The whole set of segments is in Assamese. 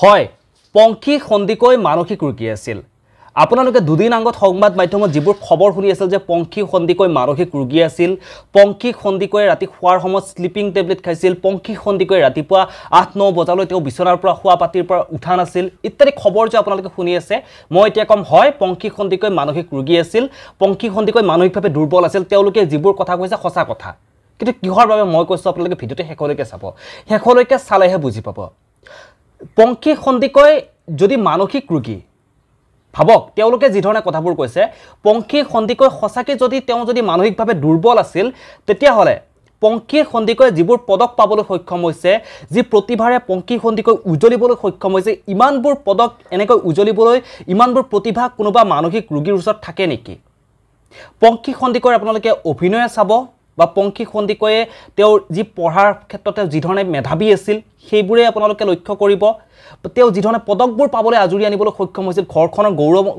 হয় পংখী সন্দিকৈ মানসিক ৰোগী আছিল আপোনালোকে দুদিন আগত সংবাদ মাধ্যমত যিবোৰ খবৰ শুনি আছিল যে পংখী সন্দিকৈ মানসিক ৰোগী আছিল পংখী সন্দিকৈ ৰাতি খোৱাৰ সময়ত স্লিপিং টেবলেট খাইছিল পংখী সন্দিকৈ ৰাতিপুৱা 8-9 বজালৈ তেওঁ বিছনাৰ পৰা শুৱা পাতিৰ পৰা উঠা নাছিল ইত্যাদি খবৰ যে আপোনালোকে শুনি আছে মই এতিয়া কম হয় পংখী সন্দিকৈ মানসিক ৰোগী আছিল পংখী সন্দিকৈ মানসিকভাৱে দুৰ্বল আছিল তেওঁলোকে যিবোৰ কথা কৈছে সঁচা কথা কিন্তু কিহৰ বাবে মই কৈছো আপোনালোকে ভিডিওটো শেষলৈকে চাব শেষলৈকে চালেহে বুজি পাব পংখী সন্দিকৈ যদি মানসিক ৰোগী ভাবক তেওঁলোকে যি ধৰণে কথাবোৰ কৈছে পংখী সন্দিকৈ সঁচাকৈ যদি মানসিকভাৱে দুৰ্বল আছিল তেতিয়া হলে পংখী সন্দিকৈ যিবোৰ পদক পাবলৈ সক্ষম হৈছে যি প্ৰতিভাৰে পংখী সন্দিকৈ উজলিবলৈ সক্ষম হৈছে ইমানবোৰ পদক এনেকৈ উজলিবলৈ ইমানবোৰ প্ৰতিভা কোনোবা মানসিক ৰোগীৰ ওচৰত থাকে নেকি পংখী সন্দিকৈ আপোনালোকে অভিনয় চাব বা পংখী সন্দিকৈয়ে তেওঁৰ যি পঢ়াৰ ক্ষেত্ৰত যি ধৰণে মেধাবী আছিল সেইবোৰে আপোনালোকে লক্ষ্য কৰিব তেওঁ যি ধৰণে পদকবোৰ পাবলৈ আজৰি আনিবলৈ সক্ষম হৈছিল ঘৰখনৰ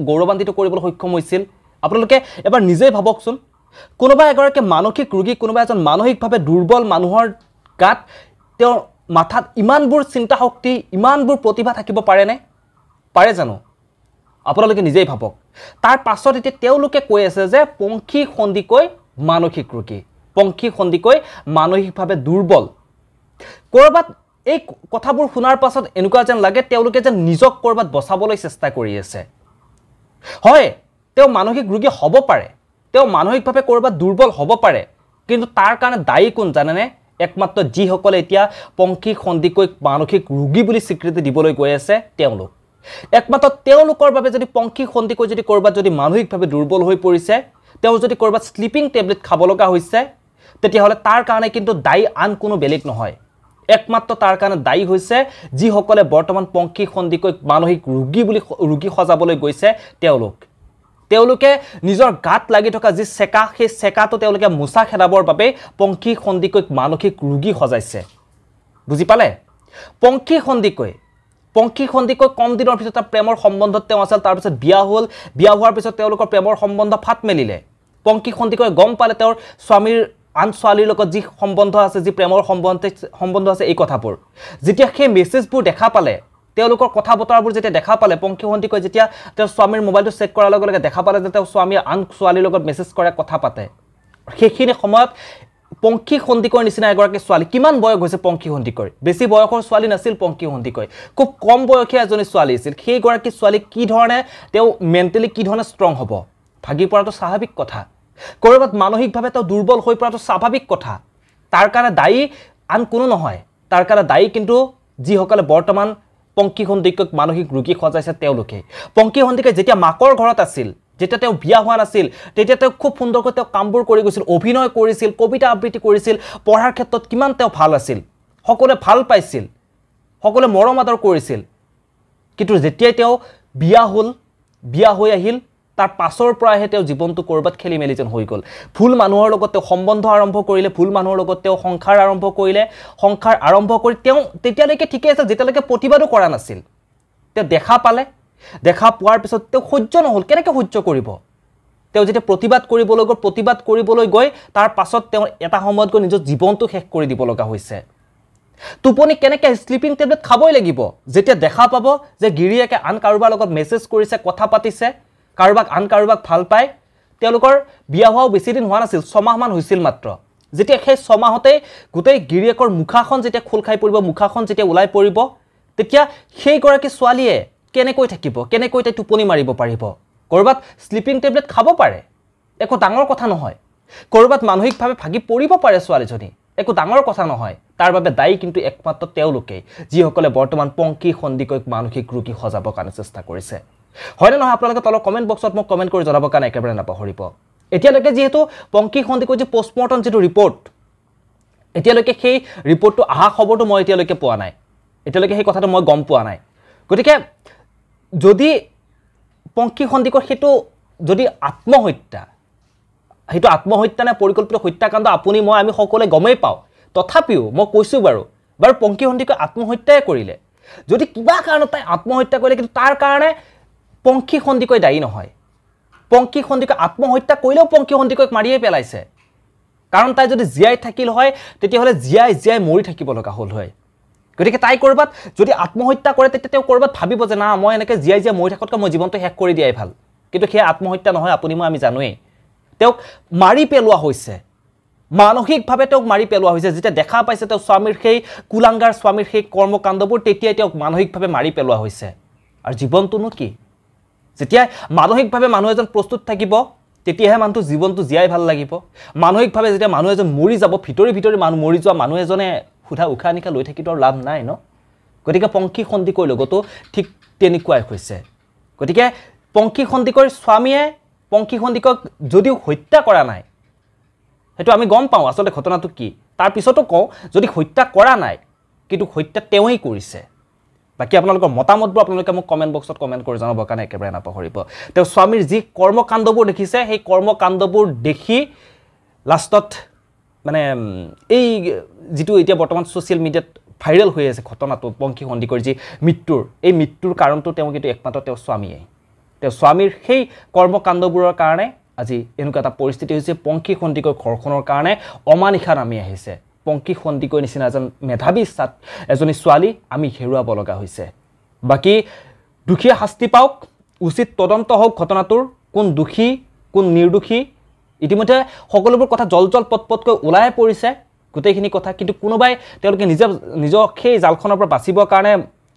গৌৰৱান্বিত কৰিবলৈ সক্ষম হৈছিল আপোনালোকে এবাৰ নিজেই ভাবকচোন কোনোবা এগৰাকী মানসিক ৰোগী কোনোবা এজন মানসিকভাৱে দুৰ্বল মানুহৰ গাত তেওঁৰ মাথাত ইমানবোৰ চিন্তা শক্তি ইমানবোৰ প্ৰতিভা থাকিব পাৰেনে পাৰে জানো আপোনালোকে নিজেই ভাবক তাৰ পাছত এতিয়া তেওঁলোকে কৈ আছে যে পংখী সন্দিকৈ মানসিক ৰোগী পংখী সন্দিকৈ মানসিকভাৱে দুৰ্বল কৰবাত এই কথাবোৰ শুনাৰ পাছত এনেকুৱা যেন লাগে তেওঁলোকে যেন নিজক কৰবাত বচাবলৈ চেষ্টা কৰি আছে হয় তেওঁ মানসিক ৰোগী হ'ব পাৰে তেওঁ মানসিকভাৱে কৰবাত দুৰ্বল হ'ব পাৰে কিন্তু তাৰ কাৰণে দায়ী কোন জানেনে একমাত্ৰ যিসকলে এতিয়া পংখী সন্দিকৈ মানসিক ৰোগী বুলি স্বীকৃতি দিবলৈ গৈ আছে তেওঁলোক একমাত্ৰ তেওঁলোকৰ বাবে যদি পংখী সন্দিকৈ যদি কৰবাত যদি মানসিকভাৱে দুৰ্বল হৈ পৰিছে তেওঁ যদি কৰবাত স্লিপিং টেবলেট খাব লগা হৈছে তেতিয়াহলে তাৰ কাৰণে কিন্তু দায়ী আন কোনো বেলেগ নহয় একমাত্ৰ তাৰ কাৰণে দায়ী হৈছে যিসকলে বৰ্তমান পংখী সন্দিকৈ মানসিক ৰোগী সজাবলৈ গৈছে তেওঁলোকে নিজৰ গাত লাগি থকা যি সেকা সেই সেকাটো তেওঁলোকে মুছা খেদাবৰ বাবে পংখী সন্দিকৈ মানসিক ৰোগী সজাইছে বুজি পালে পংখী সন্দিকৈ কম দিনৰ পিছত প্ৰেমৰ সম্বন্ধত তেওঁ আছিল তাৰ পিছত বিয়া হ'ল বিয়া হোৱাৰ পিছত তেওঁলোকৰ প্ৰেমৰ সম্বন্ধ ফাট মেলিলে পংখী সন্দিকৈ গম পালে তেওঁৰ স্বামীৰ আন ছোৱালীৰ লগত যি সম্বন্ধ আছে যি প্ৰেমৰ সম্বন্ধ আছে এই কথাবোৰ যেতিয়া সেই মেছেজবোৰ দেখা পালে তেওঁলোকৰ কথা বতৰাবোৰ যেতিয়া দেখা পালে পংখী সন্দিকৈ যেতিয়া তেওঁৰ স্বামীৰ মোবাইলটো চেক কৰাৰ লগে লগে দেখা পালে যে তেওঁৰ স্বামীয়ে আন ছোৱালীৰ লগত মেছেজ কৰে কথা পাতে সেইখিনি সময়ত পংখী সন্দিকৈৰ নিচিনা এগৰাকী ছোৱালী কিমান বয়স হৈছে পংখী সন্দিকৈৰ বেছি বয়সৰ ছোৱালী নাছিল পংখী সন্দিকৈ খুব কম বয়সীয়া এজনী ছোৱালী আছিল সেই গৰাকী ছোৱালী কি ধৰণে তেওঁ মেণ্টেলি কি ধৰণে ষ্ট্ৰং হ'ব ভাগি পৰাটো স্বাভাৱিক কথা কৰবাত মানসিকভাৱে তেওঁ দুৰ্বল হৈ পৰাটো স্বাভাৱিক কথা তাৰ কাৰণে দায়ী আন কোনো নহয় তাৰ কাৰণে দায়ী কিন্তু যিসকলে বৰ্তমান পংখী সন্দিকৈক মানসিক ৰোগী সজাইছে তেওঁলোকে পংখী সন্দিকৈ যেতিয়া মাকৰ ঘৰত আছিল যেতিয়া তেওঁ বিয়া হোৱা নাছিল তেতিয়া তেওঁ খুব সুন্দৰকৈ তেওঁ কামবোৰ কৰি গৈছিল অভিনয় কৰিছিল কবিতা আবৃত্তি কৰিছিল পঢ়াৰ ক্ষেত্ৰত কিমান তেওঁ ভাল আছিল সকলোৱে ভাল পাইছিল সকলোৱে মৰম আদৰ কৰিছিল কিন্তু যেতিয়াই তেওঁ বিয়া হৈ আহিল তাৰ পাছৰ পৰাহে তেওঁ জীৱনটো কৰবাত খেলি মেলি যেন হৈ গ'ল ভুল মানুহৰ লগত তেওঁ সম্বন্ধ আৰম্ভ কৰিলে ভুল মানুহৰ লগত তেওঁ সংসাৰ আৰম্ভ কৰি তেওঁ তেতিয়ালৈকে ঠিকে আছিল যেতিয়ালৈকে প্ৰতিবাদো কৰা নাছিল তেওঁ দেখা পোৱাৰ পিছত তেওঁ সহ্য নহ'ল কেনেকৈ সহ্য কৰিব তেওঁ যেতিয়া প্ৰতিবাদ কৰিবলৈ গৈ তাৰ পাছত তেওঁ এটা সময়ত গৈ নিজৰ জীৱনটো শেষ কৰি দিব লগা হৈছে টোপনি কেনেকৈ স্লিপিং টেবলেট খাবই লাগিব যেতিয়া দেখা পাব যে গিৰিয়েকে আন কাৰোবাৰ লগত মেছেজ কৰিছে কথা পাতিছে আন কাৰোবাক ভাল পায় তেওঁলোকৰ বিয়া হোৱাও বেছি দিন হোৱা নাছিল 6 মাহমান হৈছিল মাত্ৰ যেতিয়া সেই 6 মাহতে গোটেই গিৰিয়েকৰ মুখাখন যেতিয়া খোল খাই পৰিব মুখাখন যেতিয়া ওলাই পৰিব তেতিয়া সেই গৰাকী ছোৱালীয়ে কেনেকৈ থাকিব কেনেকৈ তাই টোপনি মাৰিব পাৰিব কৰবাত স্লিপিং টেবলেট খাব পাৰে একো ডাঙৰ কথা নহয় কৰবাত মানসিকভাৱে ভাগি পৰিব পাৰে ছোৱালীজনী একো ডাঙৰ কথা নহয় তাৰ বাবে দায়ী কিন্তু একমাত্ৰ তেওঁলোকেই যিসকলে বৰ্তমান পংখী সন্দিকৈক মানসিক ৰোগী সজাবৰ কাৰণে চেষ্টা কৰিছে হয়নে নহয় আপোনালোকে তলৰ কমেন্ট বক্সত মোক কমেন্ট কৰি জনাবৰ কাৰণে একেবাৰে নাপাহৰিব এতিয়ালৈকে যেহেতু পংখী সন্দিকৈ যে পোষ্টমৰ্টম যেটো ৰিপৰ্ট এতিয়ালৈকে সেই ৰিপৰ্টটো আহা খবৰটো মই এতিয়ালৈকে পোৱা নাই এতিয়ালৈকে সেই কথাটো মই গম পোৱা নাই গতিকে যদি পংখী সন্দিকৈ সেইটো যদি আত্মহত্যা নে পৰিকল্পিত হত্যাকাণ্ড আপুনি মই আমি সকলোৱে গমেই পাওঁ তথাপিও মই কৈছো বাৰু পংখী সন্দিকৈ আত্মহত্যাই কৰিলে যদি কিবা কাৰণত তাই আত্মহত্যা কৰিলে কিন্তু তাৰ কাৰণে পংখী সন্দিকৈ দায়ী নহয় পংখী সন্দিকৈ আত্মহত্যা কৰিলেও পংখী সন্দিকৈক মাৰিয়ে পেলাইছে কাৰণ তাই যদি জীয়াই থাকিল হয় তেতিয়াহলে জীয়াই মৰি থাকিব লগা হ'ল হয় গতিকে তাই ক'ৰবাত যদি আত্মহত্যা কৰে তেতিয়া তেওঁ ক'ৰবাত ভাবিব যে না মই এনেকৈ জীয়াই জীয়াই মৰি থাকতকৈ মই জীৱনটো শেষ কৰি দিয়াই ভাল কিন্তু সেই আত্মহত্যা নহয় আপুনি মই আমি জানোৱেই তেওঁক মাৰি পেলোৱা হৈছে মানসিকভাৱে তেওঁক মাৰি পেলোৱা হৈছে যেতিয়া দেখা পাইছে তেওঁ স্বামীৰ সেই কুলাংগাৰ স্বামীৰ সেই কৰ্মকাণ্ডবোৰ তেতিয়াই তেওঁক মানসিকভাৱে মাৰি পেলোৱা হৈছে আৰু জীৱনটোনো কি যেতিয়া মানসিকভাৱে মানুহ এজন প্ৰস্তুত থাকিব তেতিয়াহে মানুহটো জীৱনটো জীয়াই ভাল লাগিব মানসিকভাৱে যেতিয়া মানুহ এজন মৰি যাব ভিতৰি ভিতৰি মানুহ মৰি যোৱা মানুহ এজনে সুধা উশাহ নিশাহ লৈ থাকিতো লাভ নাই ন গতিকে পংখী সন্দিকৈৰ লগতো ঠিক তেনেকুৱাই হৈছে গতিকে পংখী সন্দিকৈৰ স্বামীয়ে পংখী সন্দিকক যদিও হত্যা কৰা নাই সেইটো আমি গম পাওঁ আসলে ঘটনাটো কি তাৰ পিছতো কওঁ যদি হত্যা কৰা নাই কিন্তু হত্যা তেওঁই কৰিছে বাকি আপোনালোকৰ মতামতবোৰ আপোনালোকে মোক কমেন্ট বক্সত কমেন্ট কৰি জনাবৰ কাৰণে একেবাৰে নাপাহৰিব তেওঁ স্বামীৰ যি কৰ্মকাণ্ডবোৰ দেখিছে সেই কৰ্মকাণ্ডবোৰ দেখি লাষ্টত মানে এই যেটো এতিয়া বৰ্তমান সোশ্যাল মিডিয়াত ভাইৰাল হৈ আছে ঘটনাটো পংখী সন্দিকৈৰ যি মৃত্যুৰ কাৰণটো তেওঁ কিন্তু একমাত্ৰ তেওঁ স্বামীয়ে তেওঁ স্বামীৰ সেই কৰ্মকাণ্ডবোৰৰ কাৰণে আজি এনেকুৱা এটা পৰিস্থিতি হৈছে পংখী সন্দিকৈৰ ঘৰখনৰ কাৰণে অমানিশা নামি আহিছে পংখী সন্দিকৈ নিচিনা এজন মেধাৱী এজনী ছোৱালী আমি হেৰুৱাব লগা হৈছে বাকি দুখীয়া শাস্তি পাওক উচিত তদন্ত হওক ঘটনাটোৰ কোন দোষী কোন নিৰ্দোষী ইতিমধ্যে সকলোবোৰ কথা জলজল পটপটকৈ ওলাই পৰিছে গোটেইখিনি কথা কিন্তু কোনোবাই তেওঁলোকে নিজক সেই জালখনৰ পৰা বাচিবৰ কাৰণে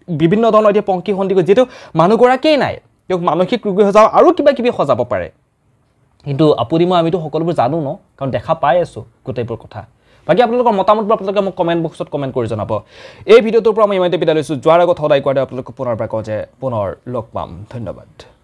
বিভিন্ন ধৰণৰ এতিয়া পংখী সন্দিকৈ যেটো মানুহগৰাকীয়ে নাই তেওঁক মানসিক ৰোগী হৈ যাওঁ আৰু কিবা কিবি সজাব পাৰে কিন্তু আপুনি মই আমিতো সকলোবোৰ জানো ন কাৰণ দেখা পাই আছো গোটেইবোৰ কথা বাকি আপোনালোকৰ মতামতবোৰ আপোনালোকে মোক কমেন্ট বক্সত কমেন্ট কৰি জনাব এই ভিডিঅ'টোৰ পৰা মই ইমানতে বিদায় লৈছো যোৱাৰ আগত সদায় কোৱাৰে আপোনালোকক পুনৰ লগ পাম ধন্যবাদ